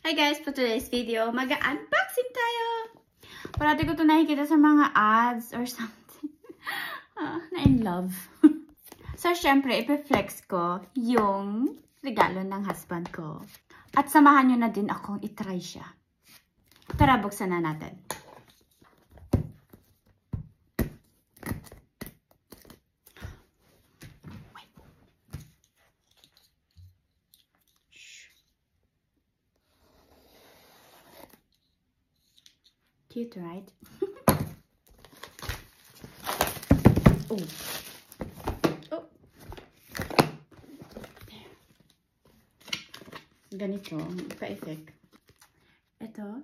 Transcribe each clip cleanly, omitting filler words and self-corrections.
Hi guys, for today's video, mag-unboxing tayo! Parati ko ito nakikita sa mga ads or something. Na in love. So, syempre, ipiflex ko yung regalo ng husband ko. At samahan nyo na din akong itry siya. Tara, buksan na natin. Cute, right? Oh. Oh. Ganito, pa-effect. Ito.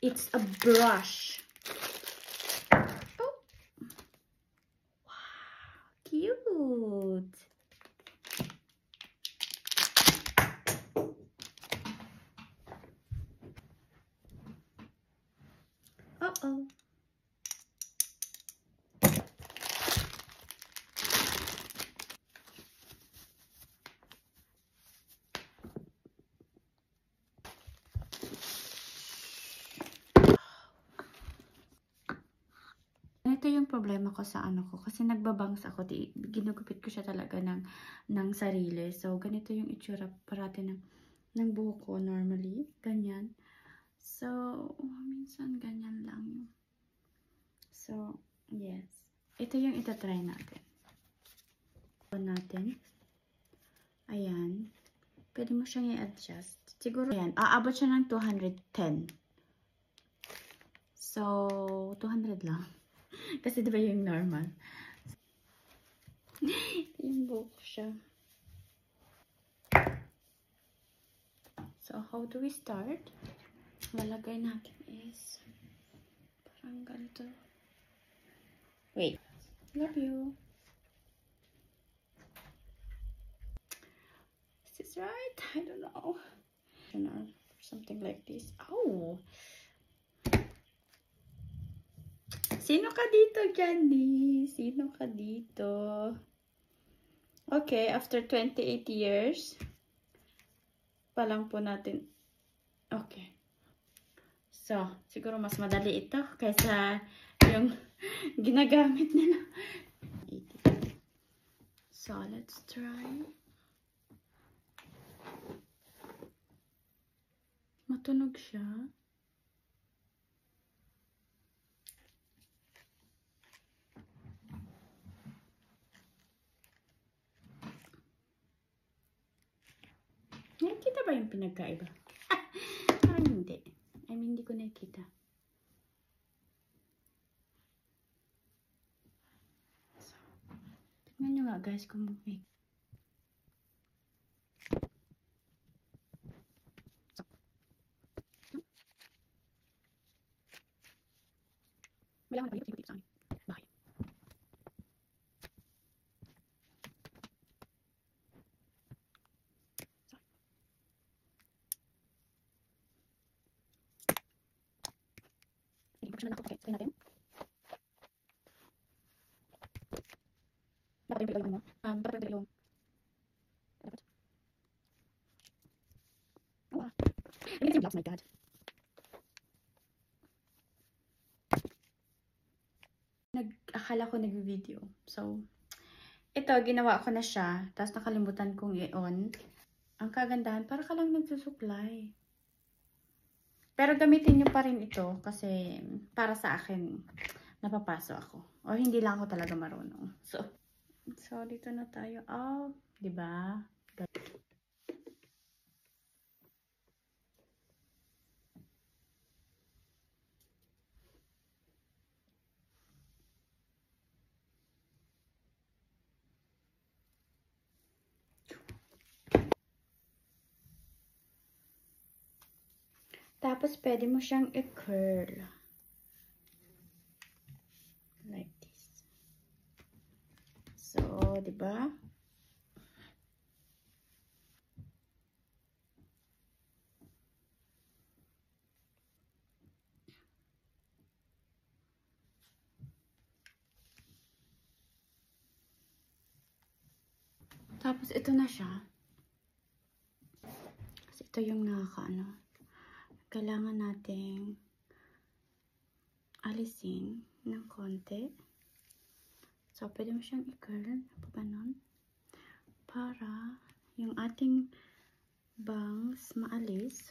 It's a brush. Oh. Wow, cute. Uh-oh. Ito yung problema ko sa ano ko. Kasi nagbabangs ako. Ginugupit ko siya talaga ng sarili. So, ganito yung itsura parati ng buhok ko normally. Ganyan. So, minsan ganyan lang. So, yes. Ito yung itatry natin. Ayan. Pwede mo siyang i-adjust. Siguro, ayan. Aabot siya ng 210. So, 200 lang. Kasi diba yung normal? Yung buhok siya. So, how do we start? Lalagay natin is parang ganito. Wait. Love you. Is this right? I don't know. Something like this. Oh! Sino ka dito, Candy? Sino ka dito? Okay, after 28 years, palang po natin. Okay. So, siguro mas madali ito kaysa yung ginagamit nila. So, let's try. Matunog siya. Nakikita ba yung pinagkaiba? Parang hindi. I mean, hindi ko nakikita. So, tignan nyo nga guys kung may. Kailangan pa yung ikot-ikot sa akin. Bakit? Sige, buksan na lang ako. Okay, try natin. Dapat yung ilong mo. Dapat yung ilong. Dapat. Oh, I mean, it's my God. Akala ko nag-video. So, ito, ginawa ko na siya. Tapos nakalimutan kong i-on. Ang kagandahan, para ka lang nagsusuklay. Pero gamitin nyo pa rin ito. Kasi, para sa akin, napapaso ako. O hindi lang ako talaga marunong. So dito na tayo. Oh, diba? Tapos, pwede mo siyang i-curl. Like this. So, diba? Tapos, ito na siya. ito yung nakakaano. Kailangan nating alisin ng konti. So, pwede mo siyang i-curl. Ganon. Para yung ating bangs maalis.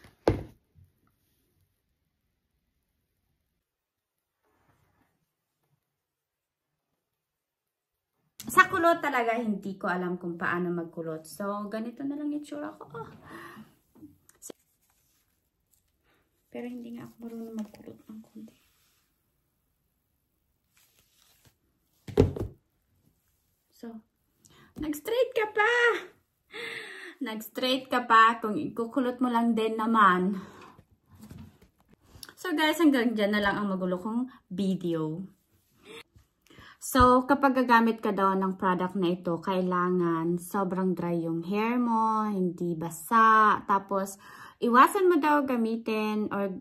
Sa kulot talaga, hindi ko alam kung paano magkulot. So, ganito na lang yung tsura ko. Oh. Pero hindi nga ako marunong magkulot ng kundi. So, nag-straight ka pa! Nag-straight ka pa kung ikukulot mo lang din naman. So guys, hanggang dyan na lang ang magulo kong video. So, kapag gagamit ka daw ng product na ito, kailangan sobrang dry yung hair mo, hindi basa. Tapos, iwasan mo daw gamitin or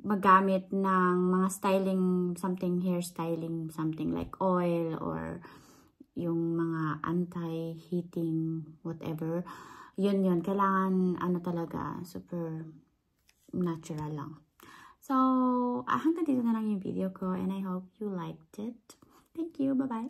magamit ng mga styling, something, hair styling, something like oil or yung mga anti-heating, whatever. Yun. Kailangan, ano talaga, super natural lang. So, hanggang dito na lang yung video ko and I hope you liked it. Thank you. Bye-bye.